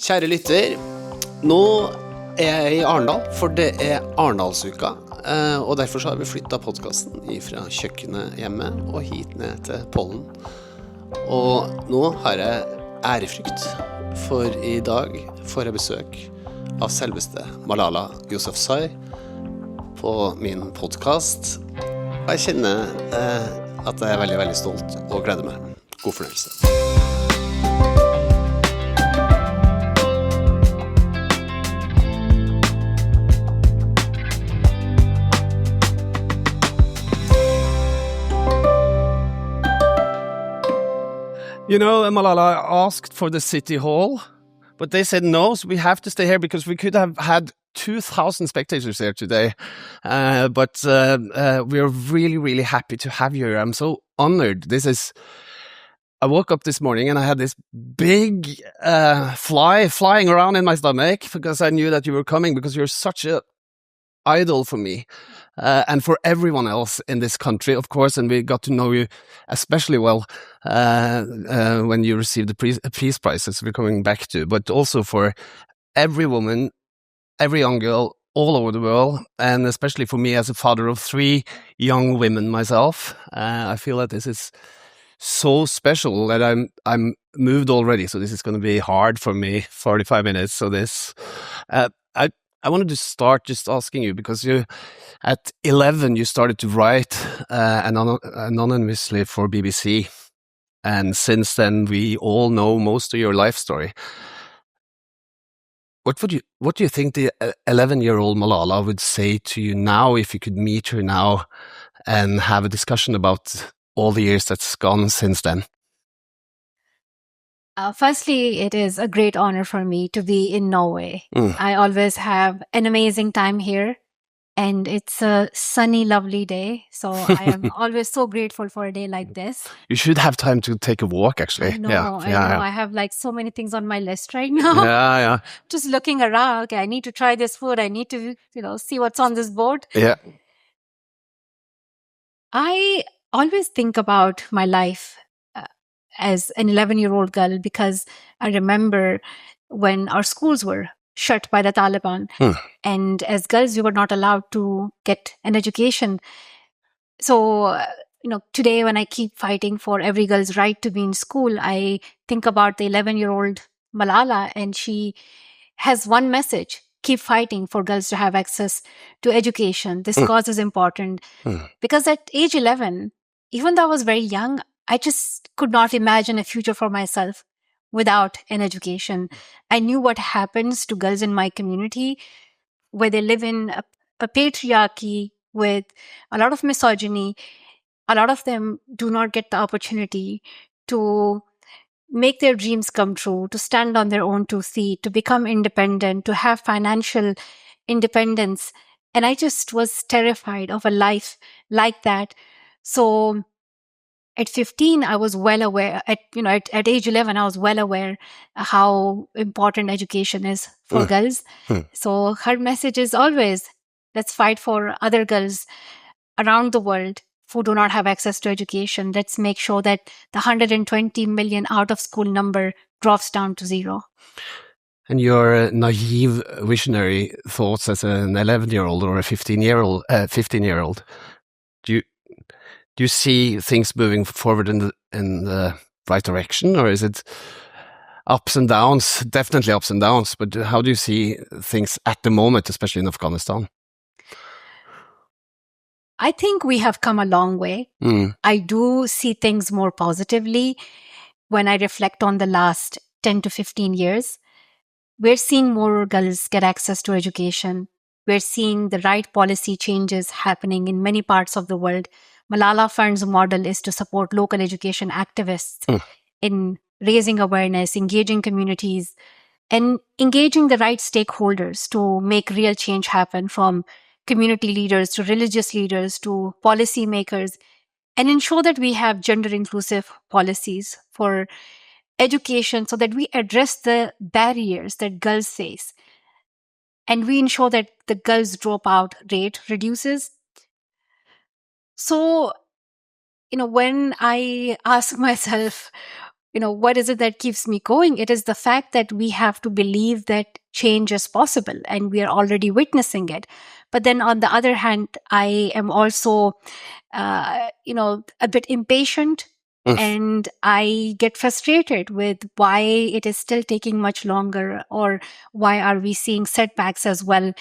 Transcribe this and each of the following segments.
Kjære lytter, nå er jeg i Arendal, for det er Arendalsuka, og derfor så har vi flyttet podcasten fra kjøkkenet hjemme og hit ned til Pollen. Og nå har jeg ærefrykt, for i dag får jeg besøk av selveste Malala Yousafzai på min podcast. Og jeg kjenner at jeg er veldig, veldig stolt og gleder meg. God fornøyelse. You know, Malala asked for the city hall, but they said no, so we have to stay here because we could have had 2,000 spectators here today. But we're really, really happy to have you here. I'm so honored. I woke up this morning and I had this big flying around in my stomach because I knew that you were coming because you're such an idol for me. And for everyone else in this country, of course, and we got to know you especially well when you received the peace prizes we're coming back to, but also for every woman, every young girl all over the world, and especially for me as a father of 3 young women myself. I feel that this is so special that I'm moved already, so this is going to be hard for me, 45 minutes. So I wanted to start just asking you, because at 11 you started to write anonymously for BBC, and since then we all know most of your life story. What do you think the 11-year-old Malala would say to you now if you could meet her now and have a discussion about all the years that's gone since then? Firstly, it is a great honor for me to be in Norway. I always have an amazing time here, and it's a sunny, lovely day. So I am always so grateful for a day like this. You should have time to take a walk, actually. I know. I have like so many things on my list right now. Yeah. Just looking around. Okay, I need to try this food. I need to, see what's on this board. Yeah. I always think about my life as an 11-year-old girl, because I remember when our schools were shut by the Taliban, and as girls we were not allowed to get an education. So today when I keep fighting for every girl's right to be in school, I think about the 11-year-old Malala, and she has one message: keep fighting for girls to have access to education. This cause is important. Because at age 11, even though I was very young, I just could not imagine a future for myself without an education. I knew what happens to girls in my community, where they live in a patriarchy with a lot of misogyny. A lot of them do not get the opportunity to make their dreams come true, to stand on their own 2 feet, to become independent, to have financial independence. And I just was terrified of a life like that. So at 15, I was well aware, at age 11, I was well aware how important education is for girls. So her message is always, let's fight for other girls around the world who do not have access to education. Let's make sure that the 120 million out of school number drops down to 0. And your naive visionary thoughts as an 11-year-old or a 15-year-old, do you see things moving forward in the right direction, or is it ups and downs? Definitely ups and downs, but how do you see things at the moment, especially in Afghanistan? I think we have come a long way. I do see things more positively when I reflect on the last 10 to 15 years. We're seeing more girls get access to education. We're seeing the right policy changes happening in many parts of the world. Malala Fund's model is to support local education activists in raising awareness, engaging communities, and engaging the right stakeholders to make real change happen, from community leaders to religious leaders to policy makers, and ensure that we have gender-inclusive policies for education so that we address the barriers that girls face. And we ensure that the girls' dropout rate reduces. So, when I ask myself, what is it that keeps me going? It is the fact that we have to believe that change is possible, and we are already witnessing it. But then on the other hand, I am also, a bit impatient, and I get frustrated with why it is still taking much longer, or why are we seeing setbacks as well.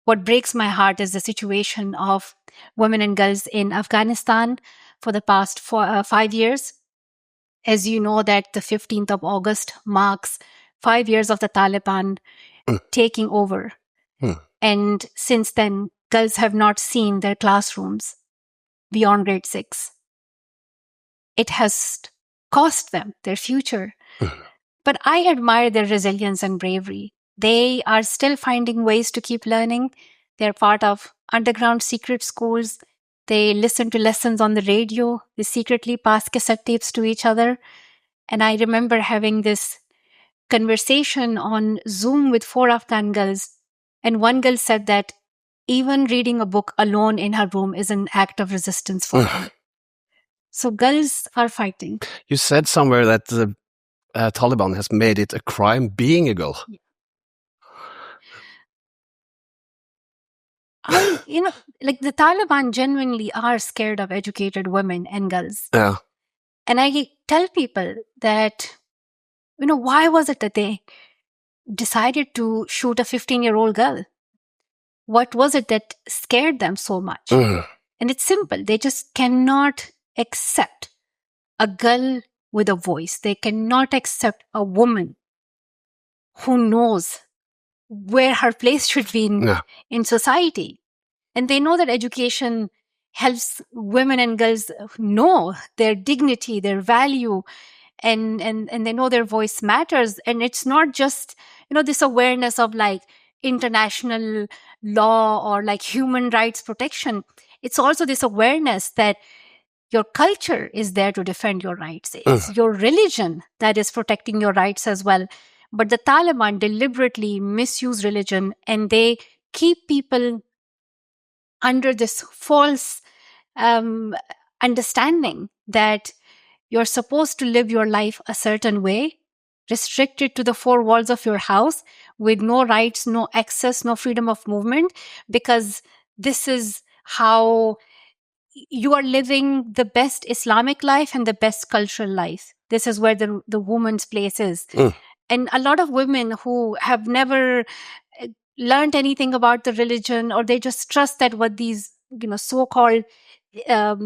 What breaks my heart is the situation of women and girls in Afghanistan for the past 5 years. As you know, that the 15th of August marks 5 years of the Taliban taking over. And since then, girls have not seen their classrooms beyond grade 6. It has cost them their future. But I admire their resilience and bravery. They are still finding ways to keep learning. They're part of underground secret schools. They listen to lessons on the radio. They secretly pass cassette tapes to each other. And I remember having this conversation on Zoom with 4 Afghan girls. And one girl said that even reading a book alone in her room is an act of resistance for her. So girls are fighting. You said somewhere that the Taliban has made it a crime being a girl. The Taliban genuinely are scared of educated women and girls. Yeah. And I tell people that, why was it that they decided to shoot a 15-year-old girl? What was it that scared them so much? And it's simple. They just cannot accept a girl with a voice. They cannot accept a woman who knows where her place should be in society. And they know that education helps women and girls know their dignity, their value, and they know their voice matters. And it's not just, this awareness of like international law or like human rights protection. It's also this awareness that your culture is there to defend your rights. It's your religion that is protecting your rights as well. But the Taliban deliberately misuse religion, and they keep people under this false understanding that you're supposed to live your life a certain way, restricted to the 4 walls of your house, with no rights, no access, no freedom of movement, because this is how you are living the best Islamic life and the best cultural life. This is where the woman's place is. And a lot of women who have never learned anything about the religion, or they just trust that what these so-called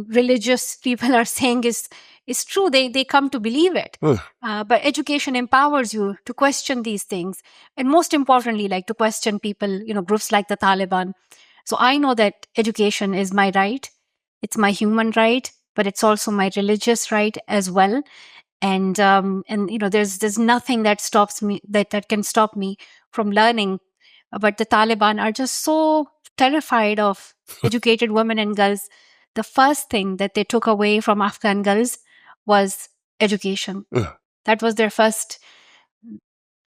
religious people are saying is true, they come to believe it. But education empowers you to question these things, and most importantly, like to question people, groups like the Taliban. So I know that education is my right. It's my human right, but it's also my religious right as well. And there's nothing that stops me, that can stop me from learning. But the Taliban are just so terrified of educated women and girls. The first thing that they took away from Afghan girls was education. That was their first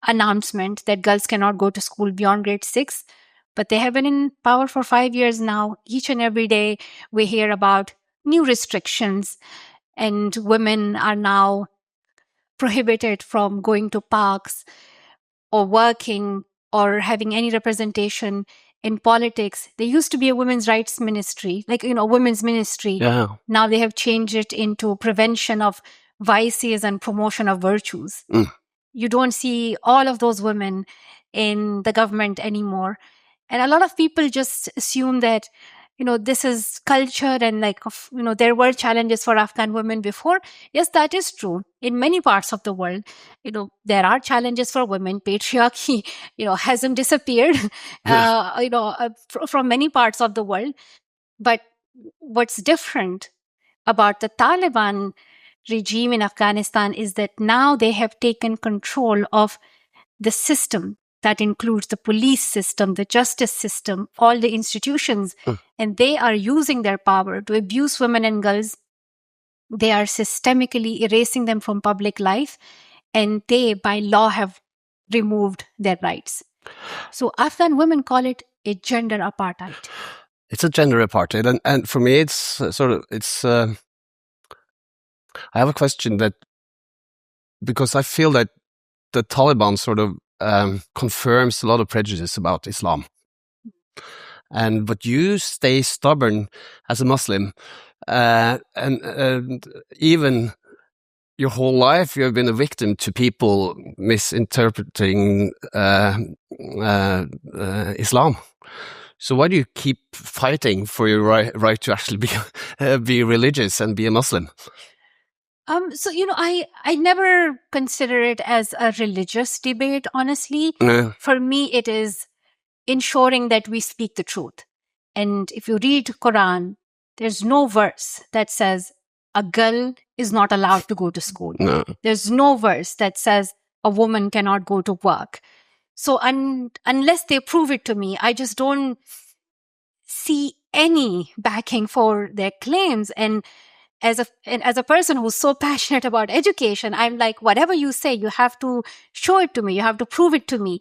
announcement, that girls cannot go to school beyond grade 6. But they have been in power for 5 years now. Each and every day we hear about new restrictions, and women are now prohibited from going to parks or working or having any representation in politics. There used to be a women's rights ministry, women's ministry. Yeah. Now they have changed it into prevention of vices and promotion of virtues. You don't see all of those women in the government anymore. And a lot of people just assume that, this is culture, and there were challenges for Afghan women before. Yes, that is true. In many parts of the world, there are challenges for women. Patriarchy, hasn't disappeared, from many parts of the world. But what's different about the Taliban regime in Afghanistan is that now they have taken control of the system. That includes the police system, the justice system, all the institutions. And they are using their power to abuse women and girls. They are systemically erasing them from public life. And they, by law, have removed their rights. So Afghan women call it a gender apartheid. It's a gender apartheid. And for me, it's I have a question that because I feel that the Taliban sort of confirms a lot of prejudice about Islam. But you stay stubborn as a Muslim, and even your whole life you have been a victim to people misinterpreting Islam. So why do you keep fighting for your right to actually be religious and be a Muslim? So, I never consider it as a religious debate, honestly. Yeah. For me, it is ensuring that we speak the truth. And if you read Quran, there's no verse that says a girl is not allowed to go to school. No. There's no verse that says a woman cannot go to work. So unless they prove it to me, I just don't see any backing for their claims. And as a person who's so passionate about education, I'm like, whatever you say, you have to show it to me. You have to prove it to me.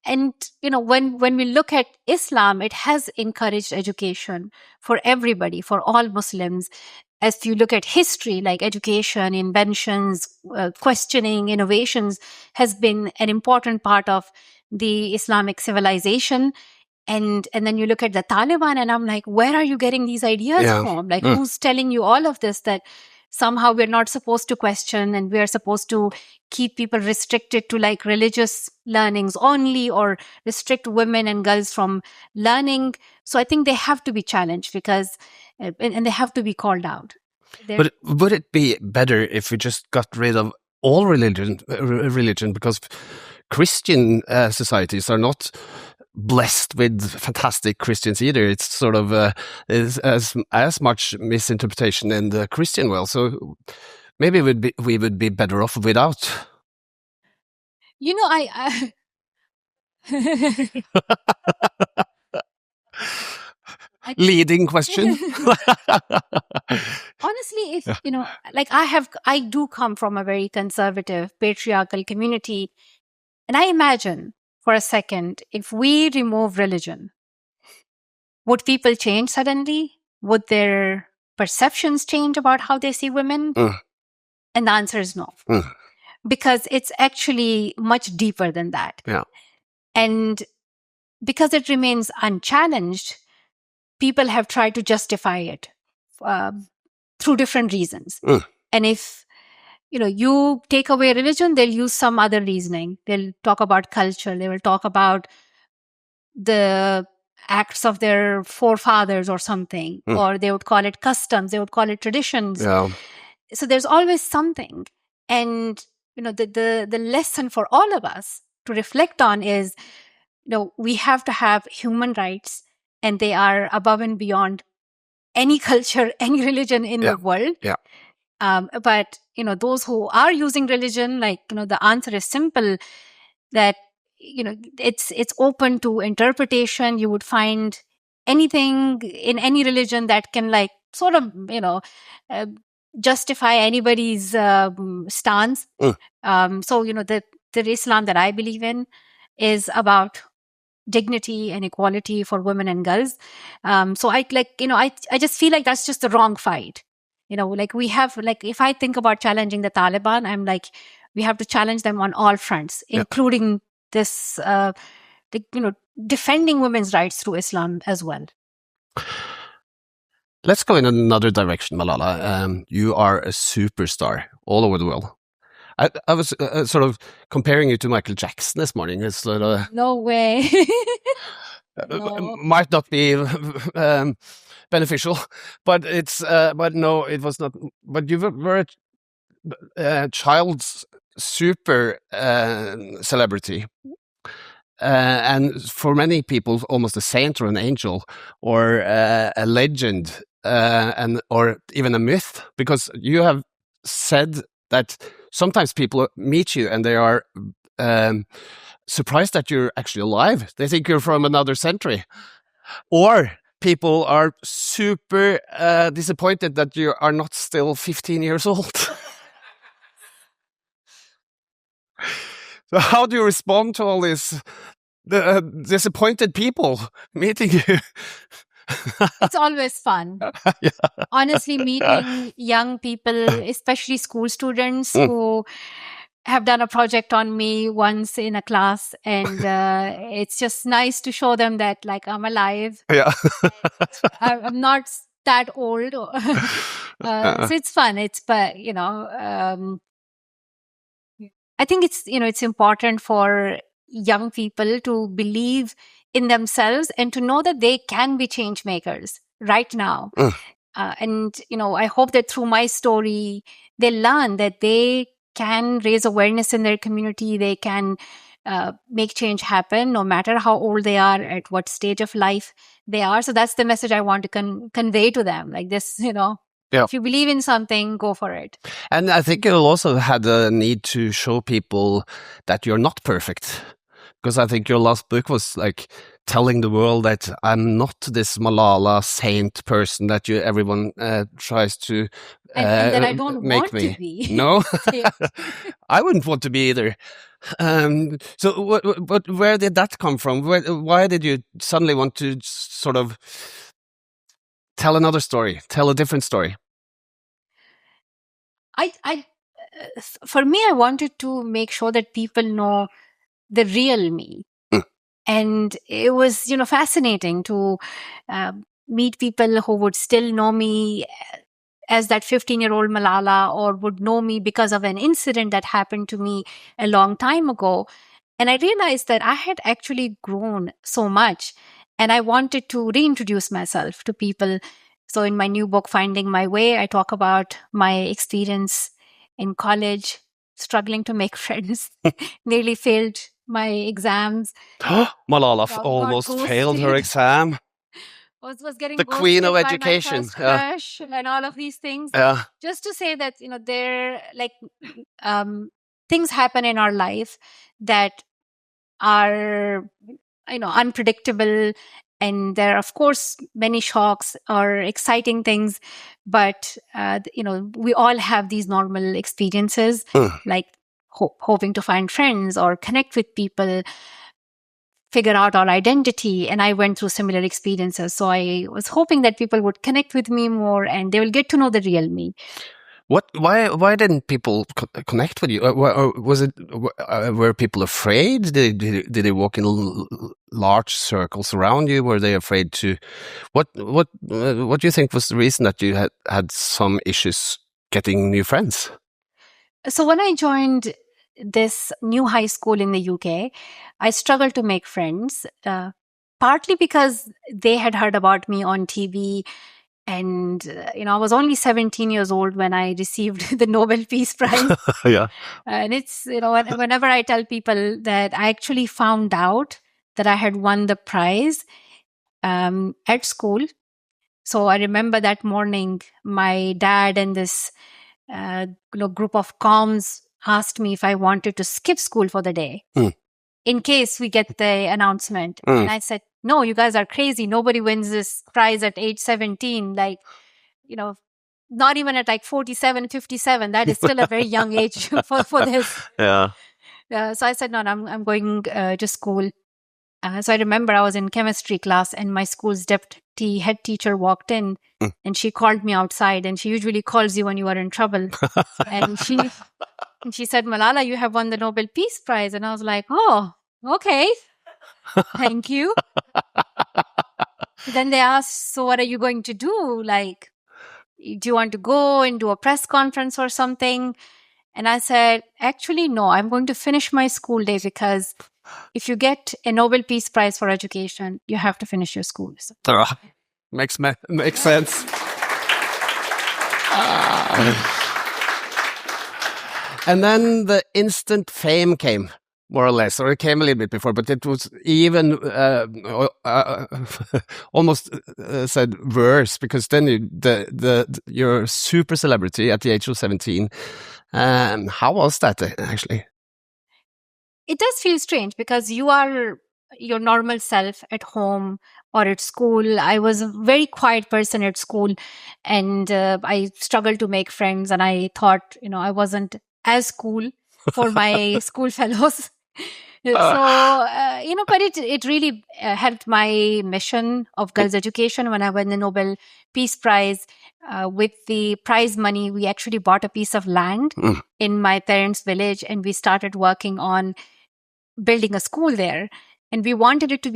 And, when we look at Islam, it has encouraged education for everybody, for all Muslims. As you look at history, like education, inventions, questioning, innovations has been an important part of the Islamic civilization. And then you look at the Taliban and I'm like, where are you getting these ideas from? Like, who's telling you all of this, that somehow we're not supposed to question and we're supposed to keep people restricted to like religious learnings only, or restrict women and girls from learning. So I think they have to be challenged because, and they have to be called out. But would it be better if we just got rid of all religion, because Christian societies are not blessed with fantastic Christians either. It's sort of is as much misinterpretation in the Christian world. So maybe we would be better off without. I Leading question. Honestly, if I do come from a very conservative, patriarchal community, and I imagine for a second, if we remove religion, would people change suddenly? Would their perceptions change about how they see women? And the answer is no. Because it's actually much deeper than that. Yeah. And because it remains unchallenged, people have tried to justify it through different reasons. And if you take away religion, they'll use some other reasoning. They'll talk about culture. They will talk about the acts of their forefathers or something, or they would call it customs. They would call it traditions. Yeah. So there's always something. And, the lesson for all of us to reflect on is, we have to have human rights, and they are above and beyond any culture, any religion in the world. Yeah. But, those who are using religion, the answer is simple, that, it's open to interpretation. You would find anything in any religion that can sort of, justify anybody's stance. So, the Islam that I believe in is about dignity and equality for women and girls. So I just feel like that's just the wrong fight. We have, if I think about challenging the Taliban, I'm like, we have to challenge them on all fronts, including this, defending women's rights through Islam as well. Let's go in another direction, Malala. You are a superstar all over the world. I was sort of comparing you to Michael Jackson this morning. It's sort of, no way. No. Might not be beneficial, but no, it was not. But you were a child's super celebrity, and for many people, almost a saint or an angel or a legend, or even a myth, because you have said that sometimes people meet you and they are surprised that you're actually alive. They think you're from another century. Or people are super disappointed that you are not still 15 years old. So how do you respond to all these disappointed people meeting you? It's always fun. Yeah. Honestly, meeting young people, especially school students who have done a project on me once in a class, and it's just nice to show them that like I'm alive. Yeah. I'm not that old. So it's fun. But I think it's important for young people to believe in themselves and to know that they can be change makers right now. And I hope that through my story, they learn that they can raise awareness in their community. They can make change happen, no matter how old they are, at what stage of life they are. So that's the message I want to convey to them. Like this, Yeah. if you believe in something, go for it. And I think you also had a need to show people that you're not perfect. Because I think your last book was like telling the world that I'm not this Malala saint person that everyone tries to and that I don't make want me. to be. No, I wouldn't want to be either. So where did that come from? Why did you suddenly want to sort of tell another story, tell a different story? For me, I wanted to make sure that people know the real me. And it was, fascinating to meet people who would still know me as that 15-year-old Malala, or would know me because of an incident that happened to me a long time ago. And I realized that I had actually grown so much, and I wanted to reintroduce myself to people. So in my new book, Finding My Way, I talk about my experience in college, struggling to make friends, nearly failed my exams. Malala almost failed her exam. Was getting the queen of education, by my first crush, and all of these things. Yeah. Just to say that there things happen in our life that are unpredictable, and there are of course many shocks or exciting things, but we all have these normal experiences, like hoping to find friends or connect with people, figure out our identity. And I went through similar experiences. So I was hoping that people would connect with me more and they will get to know the real me. Why didn't people connect with you? Or was it, were people afraid? Did they walk in large circles around you? Were they afraid to, what do you think was the reason that you had some issues getting new friends? So when I joined this new high school in the UK, I struggled to make friends, partly because they had heard about me on TV. And, I was only 17 years old when I received the Nobel Peace Prize. Yeah. And it's, whenever I tell people that I actually found out that I had won the prize at school. So I remember that morning, my dad and this group of comms asked me if I wanted to skip school for the day in case we get the announcement. And I said, no, you guys are crazy. Nobody wins this prize at age 17. Like, not even at like 47, 57. That is still a very young age for this. Yeah. So I said, no, I'm going to school. So I remember I was in chemistry class and my school's deputy head teacher walked in and she called me outside, and she usually calls you when you are in trouble. And she said, Malala, you have won the Nobel Peace Prize. And I was like, oh, okay. Thank you. Then they asked, so what are you going to do? Like, do you want to go and do a press conference or something? And I said, actually, no, I'm going to finish my school day, because if you get a Nobel Peace Prize for education, you have to finish your school. So. Makes sense. And then the instant fame came, more or less, or it came a little bit before, but it was even almost said worse, because then you're a super celebrity at the age of 17. How was that actually? It does feel strange, because you are your normal self at home or at school. I was a very quiet person at school, and I struggled to make friends, and I thought, I wasn't as cool for my school fellows. But it really helped my mission of girls' education when I won the Nobel Peace Prize. With the prize money, we actually bought a piece of land in my parents' village, and we started working on building a school there. And we wanted it to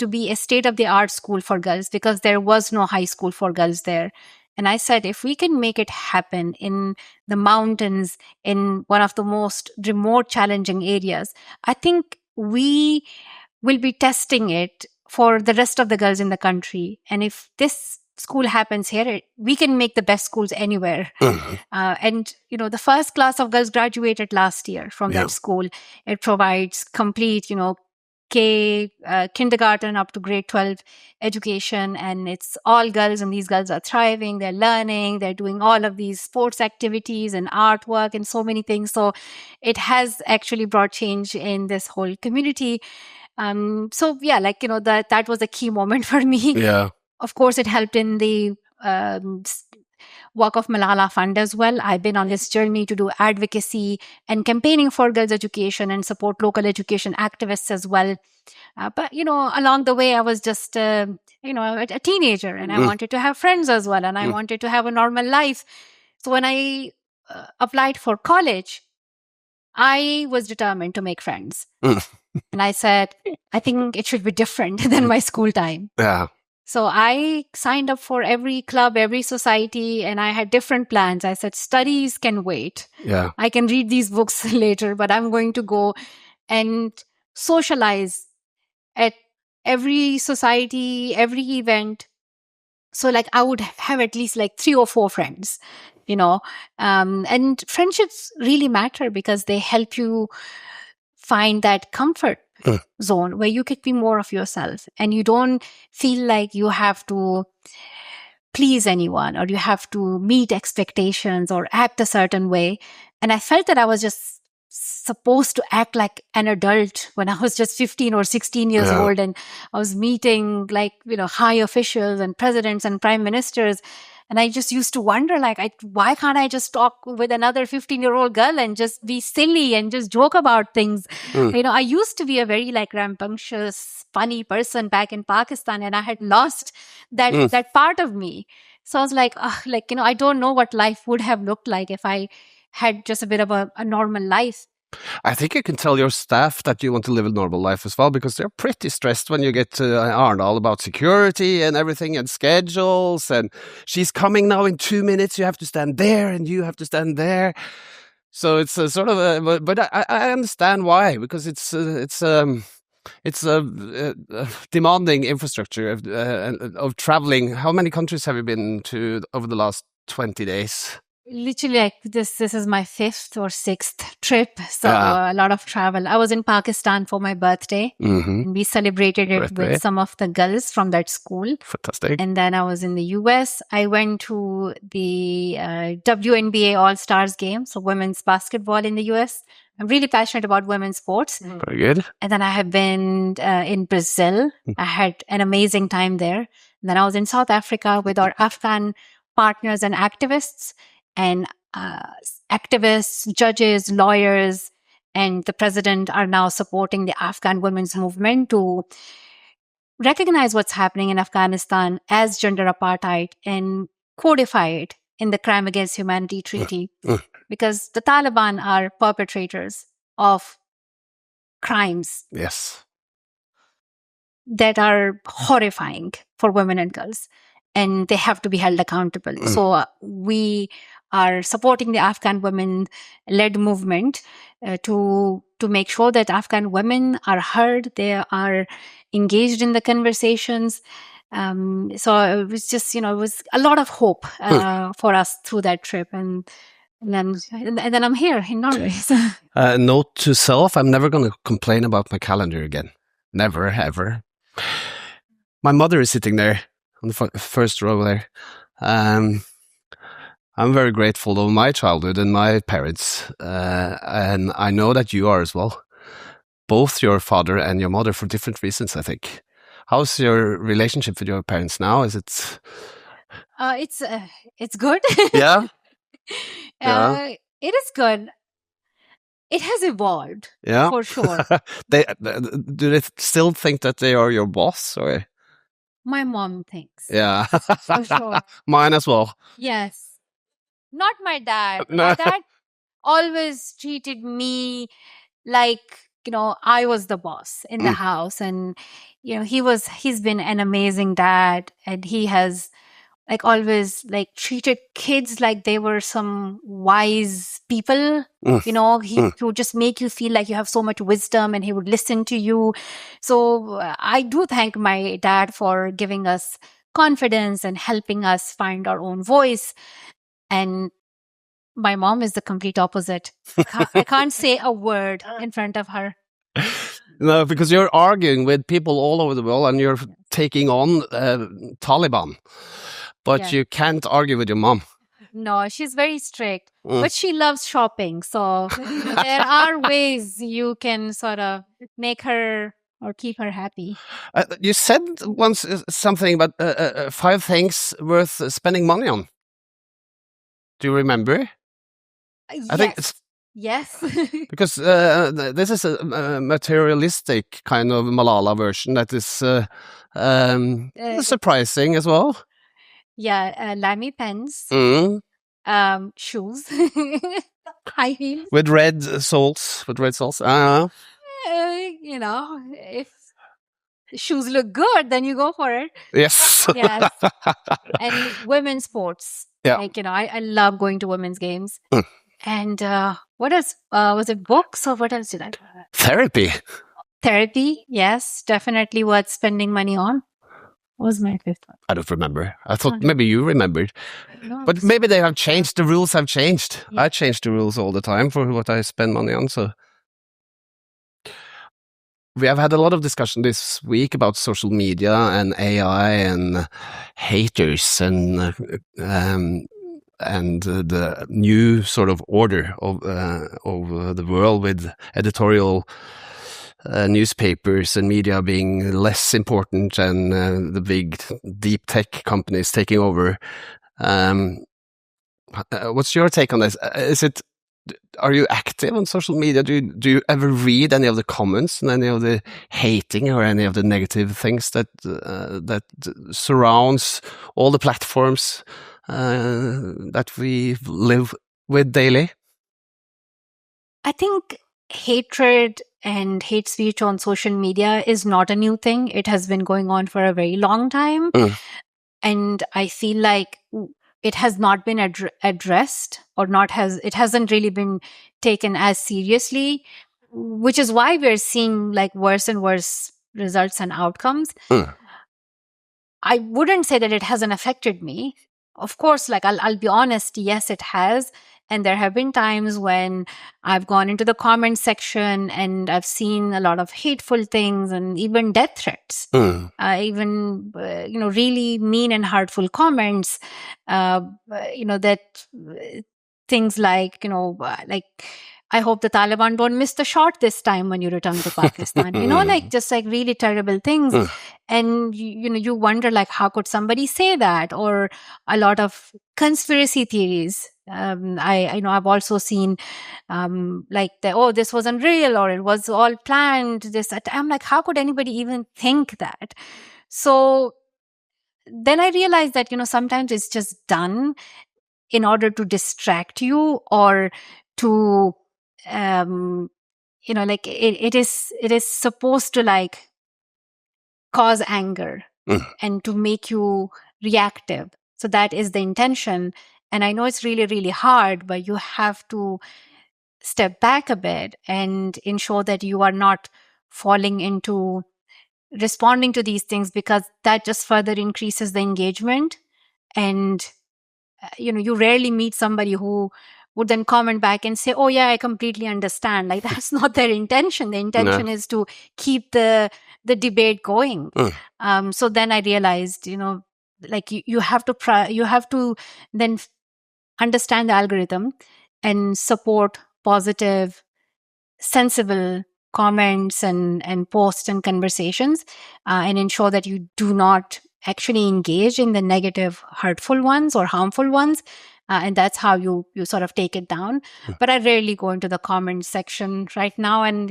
be a state-of-the-art school for girls because there was no high school for girls there. And I said, if we can make it happen in the mountains, in one of the most remote, challenging areas, I think we will be testing it for the rest of the girls in the country. And if this school happens here, we can make the best schools anywhere. And the first class of girls graduated last year from that school. It provides complete, kindergarten up to grade 12 education, and it's all girls, and these girls are thriving, they're learning, they're doing all of these sports activities and artwork and so many things. So it has actually brought change in this whole community. That was a key moment for me. Yeah. Of course, it helped in the work of Malala Fund as well. I've been on this journey to do advocacy and campaigning for girls' education and support local education activists as well. But along the way, I was just, a teenager, and I wanted to have friends as well, and I wanted to have a normal life. So when I applied for college, I was determined to make friends. And I said, I think it should be different than my school time. Yeah. So I signed up for every club, every society, and I had different plans. I said, studies can wait. Yeah. I can read these books later, but I'm going to go and socialize at every society, every event. So I would have at least 3 or 4 friends, and friendships really matter because they help you find that comfort zone where you could be more of yourself and you don't feel like you have to please anyone or you have to meet expectations or act a certain way. And I felt that I was just supposed to act like an adult when I was just 15 or 16 years old, and I was meeting high officials and presidents and prime ministers. And I just used to wonder, why can't I just talk with another 15-year-old girl and just be silly and just joke about things? I used to be a very rambunctious, funny person back in Pakistan, and I had lost that part of me. So I was I don't know what life would have looked like if I had just a bit of a normal life. I think you can tell your staff that you want to live a normal life as well, because they're pretty stressed when you get to Arendal about security and everything and schedules. And she's coming now in 2 minutes. You have to stand there and you have to stand there. So it's a sort of but I understand why, because it's a demanding infrastructure of traveling. How many countries have you been to over the last 20 days? Literally, this is my 5th or 6th trip, so a lot of travel. I was in Pakistan for my birthday, and we celebrated it with some of the girls from that school. Fantastic. And then I was in the US. I went to the WNBA All-Stars game, so women's basketball in the US. I'm really passionate about women's sports. Very good. And then I have been in Brazil. I had an amazing time there. And then I was in South Africa with our Afghan partners and activists. And activists, judges, lawyers, and the president are now supporting the Afghan women's movement to recognize what's happening in Afghanistan as gender apartheid and codify it in the Crime Against Humanity Treaty. Because the Taliban are perpetrators of crimes. Yes. That are horrifying for women and girls. And they have to be held accountable. So we are supporting the Afghan women-led movement to make sure that Afghan women are heard, they are engaged in the conversations. So it was just, it was a lot of hope for us through that trip. And then I'm here in Norway. Note to self, I'm never going to complain about my calendar again. Never, ever. My mother is sitting there on the first row there. I'm very grateful of my childhood and my parents, and I know that you are as well. Both your father and your mother for different reasons, I think. How's your relationship with your parents now? Is it? It's good. Yeah. It is good. It has evolved, Yeah. for sure. Do they still think that they are your boss? Or? My mom thinks. Yeah. For sure. Mine as well. Yes. Not my dad. No. My dad always treated me like, I was the boss in the house. And, he's been an amazing dad, and he has always treated kids like they were some wise people. He would just make you feel like you have so much wisdom, and he would listen to you. So I do thank my dad for giving us confidence and helping us find our own voice. And my mom is the complete opposite. I can't say a word in front of her. No, because you're arguing with people all over the world, and you're taking on Taliban. But you can't argue with your mom. No, she's very strict. But she loves shopping. So there are ways you can sort of make her or keep her happy. You said once something about 5 things worth spending money on. Do you remember? I think it's... Yes. Because this is a materialistic kind of Malala version that is surprising as well. Yeah, lamy pens, shoes, high heels. With red soles. If shoes look good, then you go for it. Yes. Yes. And women's sports. Yeah. I love going to women's games. And what else? Was it books, or what else did I do? Therapy. Therapy, yes, definitely worth spending money on. What was my 5th one? I don't remember. I thought maybe you remembered. No, but maybe they have changed. The rules have changed. Yeah. I change the rules all the time for what I spend money on. So we have had a lot of discussion this week about social media and AI and haters and the new sort of order of the world, with editorial newspapers and media being less important, and the big deep tech companies taking over. What's your take on this? Are you active on social media? Do you ever read any of the comments and any of the hating or any of the negative things that surrounds all the platforms that we live with daily? I think hatred and hate speech on social media is not a new thing. It has been going on for a very long time. And I feel like it has not been addressed, or it hasn't really been taken as seriously, which is why we're seeing worse and worse results and outcomes. I wouldn't say that it hasn't affected me. Of course, I'll be honest, yes, it has. And there have been times when I've gone into the comment section and I've seen a lot of hateful things and even death threats, even, really mean and hurtful comments, that things like I hope the Taliban don't miss the shot this time when you return to Pakistan, just really terrible things. And, you wonder, how could somebody say that? Or a lot of conspiracy theories. I've also seen, this wasn't real, or it was all planned. I'm like, how could anybody even think that? So then I realized that, sometimes it's just done in order to distract you, or to, it is supposed to cause anger and to make you reactive. So that is the intention. And I know it's really, really hard, but you have to step back a bit and ensure that you are not falling into responding to these things, because that just further increases the engagement. And, you rarely meet somebody who would then comment back and say, oh yeah, I completely understand. That's not their intention. The intention is to keep the debate going. So then I realized, you have to then understand the algorithm and support positive, sensible comments and posts and conversations, and ensure that you do not actually engage in the negative, hurtful ones or harmful ones, and that's how you sort of take it down. But I rarely go into the comment section right now, and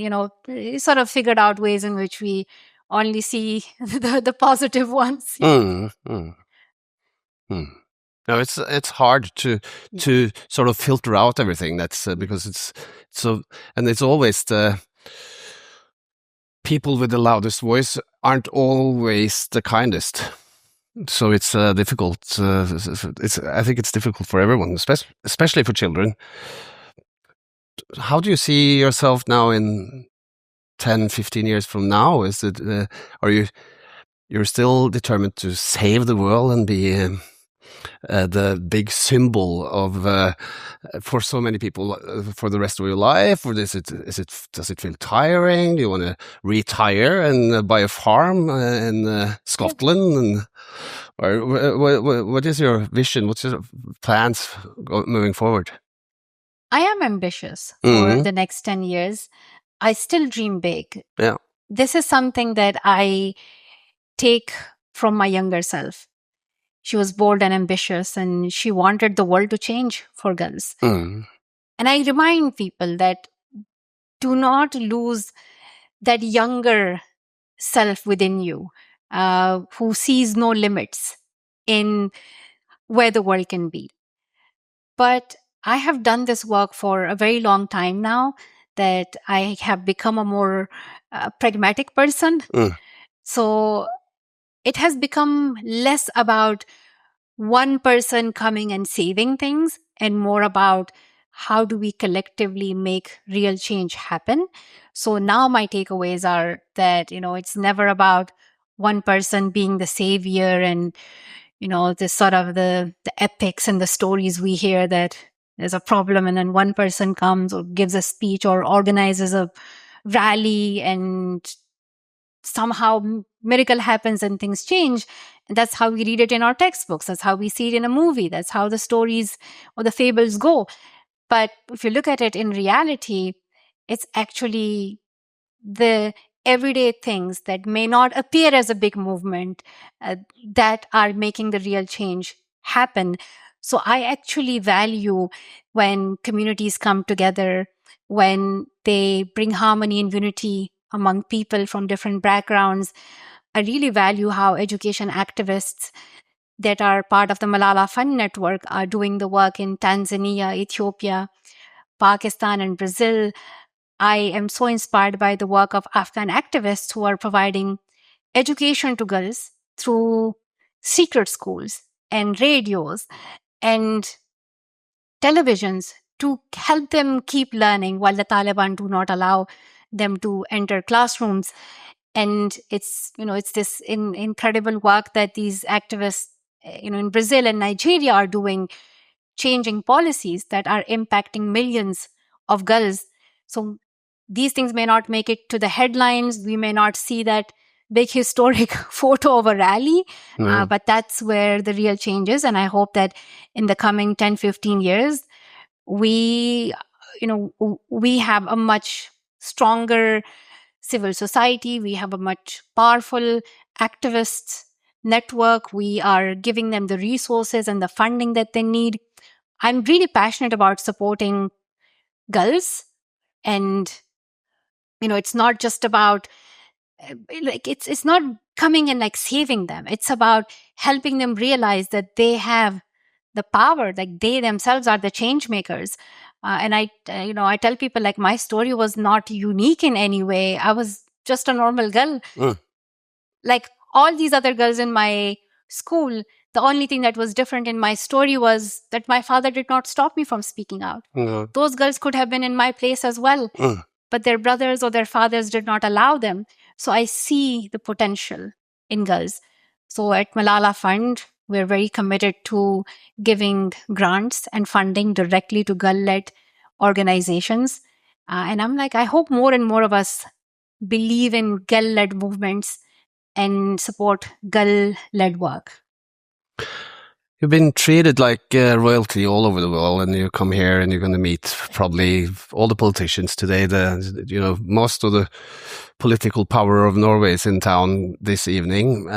sort of figured out ways in which we only see the positive ones. No, it's hard to sort of filter out everything. That's because it's so, and it's always the people with the loudest voice aren't always the kindest. So it's difficult. I think it's difficult for everyone, especially for children. How do you see yourself now in 10, 15 years from now? Is it you're still determined to save the world and be the big symbol of for so many people for the rest of your life, or does it feel tiring? Do you want to retire and buy a farm in Scotland? What is your vision? What's your plans moving forward? I am ambitious for the next 10 years. I still dream big. Yeah. This is something that I take from my younger self. She was bold and ambitious, and she wanted the world to change for girls. And I remind people that do not lose that younger self within you, who sees no limits in where the world can be. But I have done this work for a very long time now, that I have become a more pragmatic person. So it has become less about one person coming and saving things and more about how do we collectively make real change happen. So now my takeaways are that, it's never about one person being the savior and, this sort of the epics and the stories we hear that there's a problem and then one person comes or gives a speech or organizes a rally and somehow miracle happens and things change. And that's how we read it in our textbooks. That's how we see it in a movie. That's how the stories or the fables go. But if you look at it in reality, it's actually the everyday things that may not appear as a big movement that are making the real change happen. So I actually value when communities come together, when they bring harmony and unity among people from different backgrounds. I really value how education activists that are part of the Malala Fund Network are doing the work in Tanzania, Ethiopia, Pakistan, and Brazil. I am so inspired by the work of Afghan activists who are providing education to girls through secret schools and radios and televisions to help them keep learning while the Taliban do not allow them to enter classrooms. And it's this incredible work that these activists, in Brazil and Nigeria are doing, changing policies that are impacting millions of girls. So these things may not make it to the headlines. We may not see that big historic photo of a rally, but that's where the real change is. And I hope that in the coming 10, 15 years, we have a much stronger civil society. We have a much powerful activist network. We are giving them the resources and the funding that they need. I'm really passionate about supporting girls. And, it's not just about, it's not coming and saving them. It's about helping them realize that they have the power, they themselves are the change makers. And I tell people my story was not unique in any way. I was just a normal girl. Like all these other girls in my school, the only thing that was different in my story was that my father did not stop me from speaking out. Those girls could have been in my place as well, but their brothers or their fathers did not allow them. So I see the potential in girls. So at Malala Fund, we're very committed to giving grants and funding directly to girl-led organizations. And I'm I hope more and more of us believe in girl-led movements and support girl-led work. You've been treated like royalty all over the world, and you come here and you're going to meet probably all the politicians today. Most of the political power of Norway is in town this evening.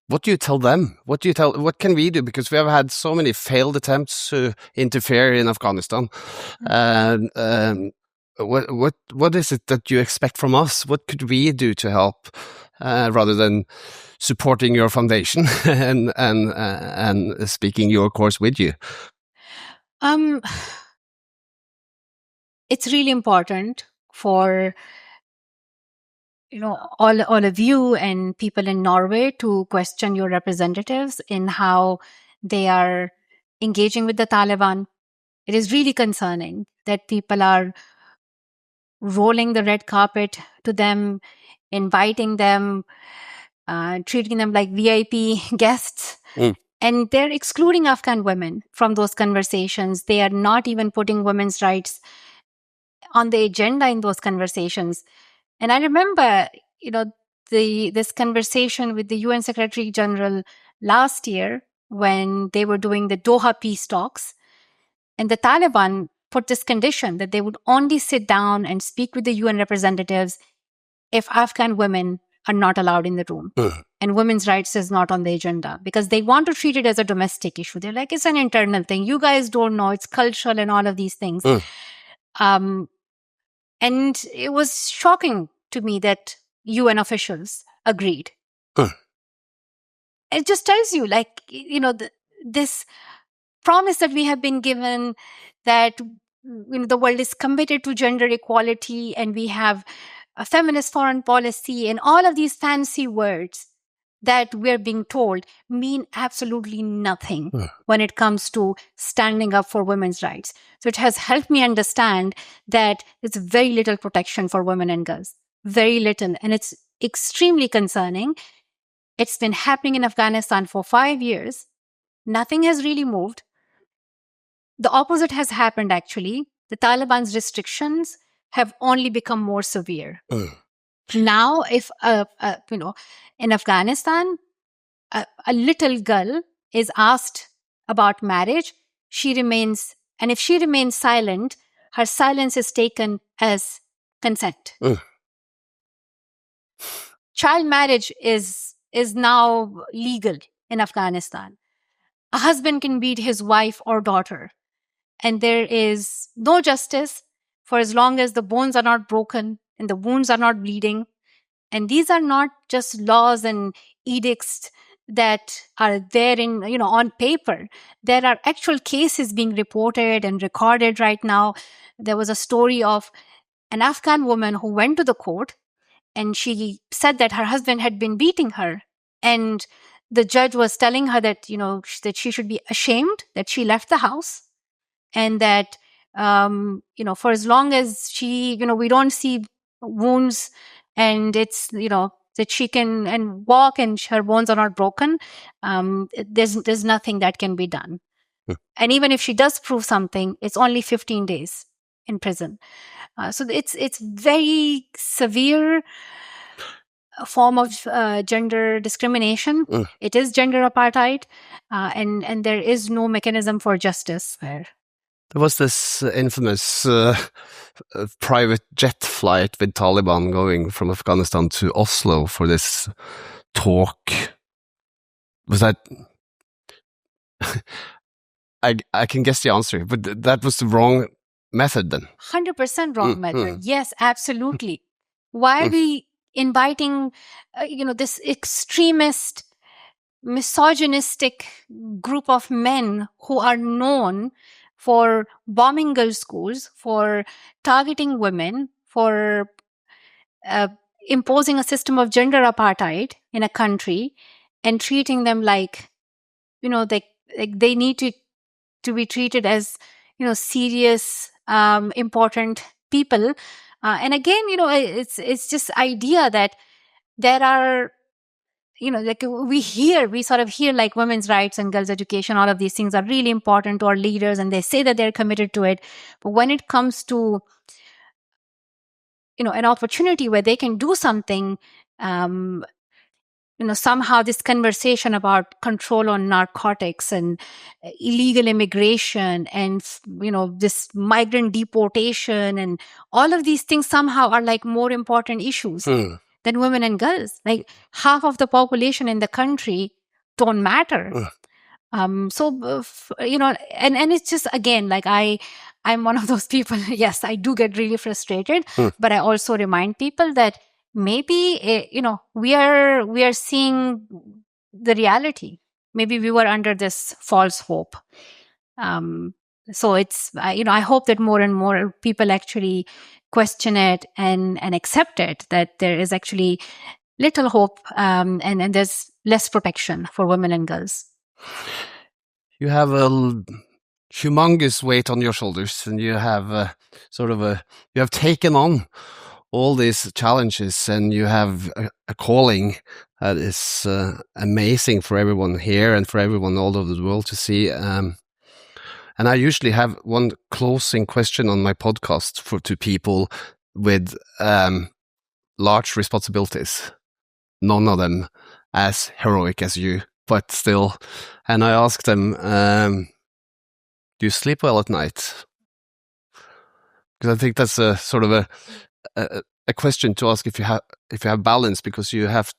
what do you tell them? What can we do? Because we have had so many failed attempts to interfere in Afghanistan. What is it that you expect from us? What could we do to help, rather than supporting your foundation and speaking your course with you? It's really important for all of you and people in Norway to question your representatives in how they are engaging with the Taliban. It is really concerning that people are rolling the red carpet to them, inviting them, treating them like VIP guests. And they're excluding Afghan women from those conversations. They are not even putting women's rights on the agenda in those conversations. And I remember, this conversation with the UN Secretary General last year when they were doing the Doha peace talks. And the Taliban put this condition that they would only sit down and speak with the UN representatives if Afghan women are not allowed in the room. And women's rights is not on the agenda because they want to treat it as a domestic issue. They're like, it's an internal thing. You guys don't know. It's cultural and all of these things. And it was shocking to me that UN officials agreed. It just tells you, this promise that we have been given that the world is committed to gender equality and we have a feminist foreign policy and all of these fancy words that we're being told mean absolutely nothing when it comes to standing up for women's rights. So it has helped me understand that there's very little protection for women and girls. Very little. And it's extremely concerning. It's been happening in Afghanistan for 5 years. Nothing has really moved. The opposite has happened, actually. The Taliban's restrictions have only become more severe. Now, if, in Afghanistan, a little girl is asked about marriage, and if she remains silent, her silence is taken as consent. Child marriage is now legal in Afghanistan. A husband can beat his wife or daughter, and there is no justice for as long as the bones are not broken and the wounds are not bleeding. And these are not just laws and edicts that are there on paper. There are actual cases being reported and recorded right now. There was a story of an Afghan woman who went to the court and she said that her husband had been beating her. And the judge was telling her that, that she should be ashamed that she left the house and that, for as long as we don't see wounds and it's, that she can and walk and her bones are not broken, there's nothing that can be done. And even if she does prove something, it's only 15 days in prison. So it's very severe form of gender discrimination. It is gender apartheid, and there is no mechanism for justice there. There was this infamous private jet flight with Taliban going from Afghanistan to Oslo for this talk. Was that... I can guess the answer, but that was the wrong method then. 100% wrong method. Yes, absolutely. Why are we inviting, this extremist, misogynistic group of men who are known for bombing girls' schools, for targeting women, for imposing a system of gender apartheid in a country and treating them like, they need to be treated as, serious, important people. And again, it's just idea that there are, we sort of hear like women's rights and girls' education, all of these things are really important to our leaders and they say that they're committed to it. But when it comes to, an opportunity where they can do something, somehow this conversation about control on narcotics and illegal immigration and, this migrant deportation and all of these things somehow are like more important issues than women and girls. Like half of the population in the country don't matter. And it's just, again, like I'm one of those people. Yes, I do get really frustrated, but I also remind people that maybe we are seeing the reality. Maybe we were under this false hope. So it's I hope that more and more people actually question it and accept it, that there is actually little hope, and there's less protection for women and girls. You have a humongous weight on your shoulders, and you have you have taken on all these challenges, and you have a calling that is amazing for everyone here and for everyone all over the world to see. And I usually have one closing question on my podcast to people with large responsibilities, none of them as heroic as you, but still. And I asked them, do you sleep well at night? Because I think that's a sort of a question to ask if you have balance, because you have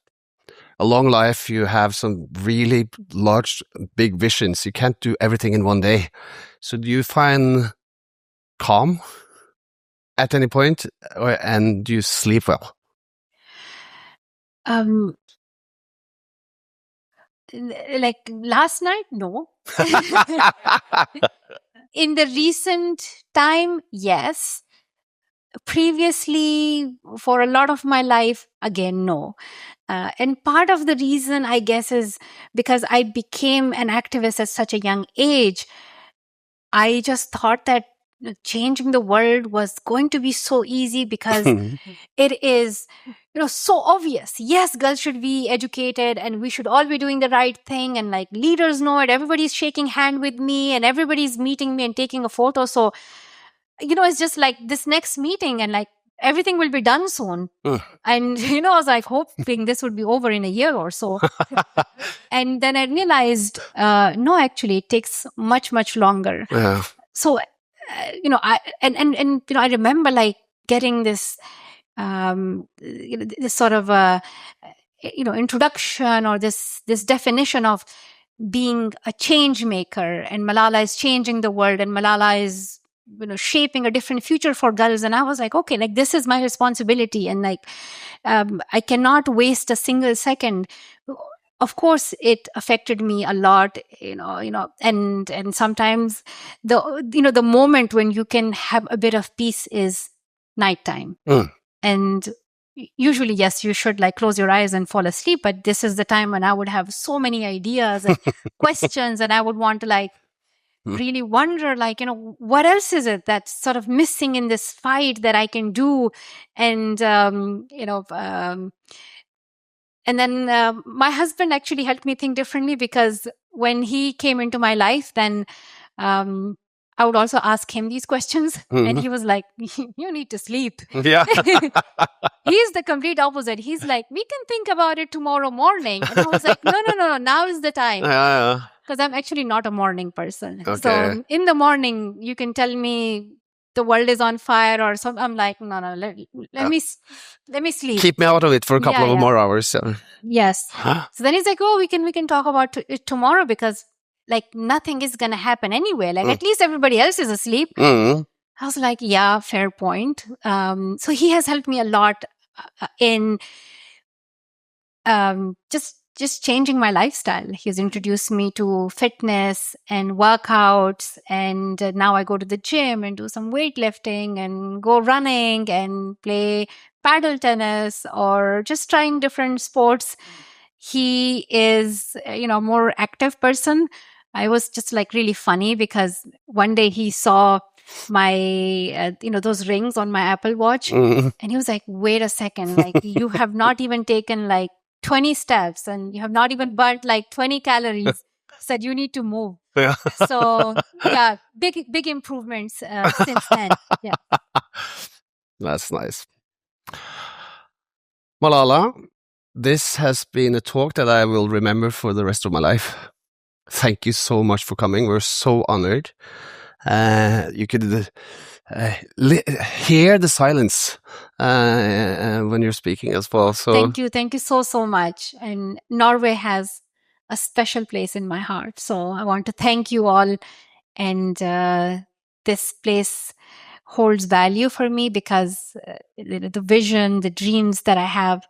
a long life, you have some really large, big visions. You can't do everything in one day. So do you find calm at any point, and do you sleep well? Like last night, no. In the recent time, yes. Previously, for a lot of my life, again, no. And part of the reason, I guess, is because I became an activist at such a young age. I just thought that changing the world was going to be so easy because it is, so obvious. Yes, girls should be educated and we should all be doing the right thing. And like leaders know it. Everybody's shaking hand with me and everybody's meeting me and taking a photo. So, it's just like this next meeting and like everything will be done soon. And, I was like hoping this would be over in a year or so. And then I realized, no, actually it takes much, much longer. Yeah. So, I remember like getting this, this sort of, introduction or this definition of being a change maker, and Malala is changing the world, and Malala is, shaping a different future for girls. And I was like, okay, like this is my responsibility. And like, I cannot waste a single second. Of course, it affected me a lot, and sometimes the moment when you can have a bit of peace is nighttime. And usually, yes, you should like close your eyes and fall asleep. But this is the time when I would have so many ideas and questions, and I would want to like really wonder, like, what else is it that's sort of missing in this fight that I can do? And, and then my husband actually helped me think differently, because when he came into my life, then I would also ask him these questions. And he was like, you need to sleep. Yeah. He's the complete opposite. He's like, we can think about it tomorrow morning. And I was like, no, now is the time. Yeah. Because I'm actually not a morning person. Okay. So in the morning, you can tell me the world is on fire or something. I'm like, no, let me sleep. Keep me out of it for a couple of more hours. So. Yes. So then he's like, oh, we can talk about it tomorrow, because like nothing is going to happen anyway. Like at least everybody else is asleep. I was like, yeah, fair point. So he has helped me a lot in just changing my lifestyle. He's introduced me to fitness and workouts, and now I go to the gym and do some weightlifting and go running and play paddle tennis or just trying different sports. He is, a more active person. I was just like really funny because one day he saw my, those rings on my Apple Watch, and he was like, wait a second, like you have not even taken like 20 steps and you have not even burnt like 20 calories. Said you need to move. Yeah. So yeah, big improvements since then. Yeah. That's nice. Malala, this has been a talk that I will remember for the rest of my life. Thank you so much for coming. We're so honored. You could hear the silence when you're speaking as well. So thank you so much. And Norway has a special place in my heart. So I want to thank you all. And this place holds value for me because the vision, the dreams that I have,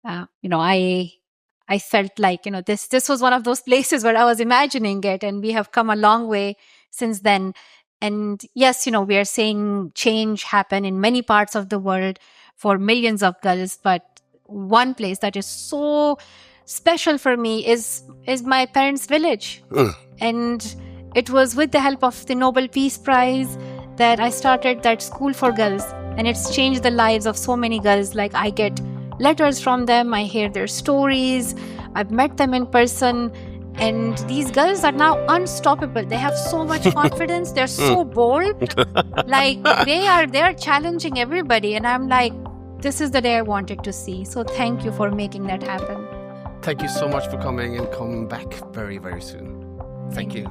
I felt like, this was one of those places where I was imagining it, and we have come a long way since then. And yes, we are seeing change happen in many parts of the world for millions of girls, but one place that is so special for me is my parents' village. And it was with the help of the Nobel Peace Prize that I started that school for girls, and it's changed the lives of so many girls. Like, I get letters from them, I hear their stories, I've met them in person, and these girls are now unstoppable. They have so much confidence, they're so bold, like they are challenging everybody, and I'm like, this is the day I wanted to see. So thank you for making that happen. Thank you so much for coming, and come back very, very soon. Thank you.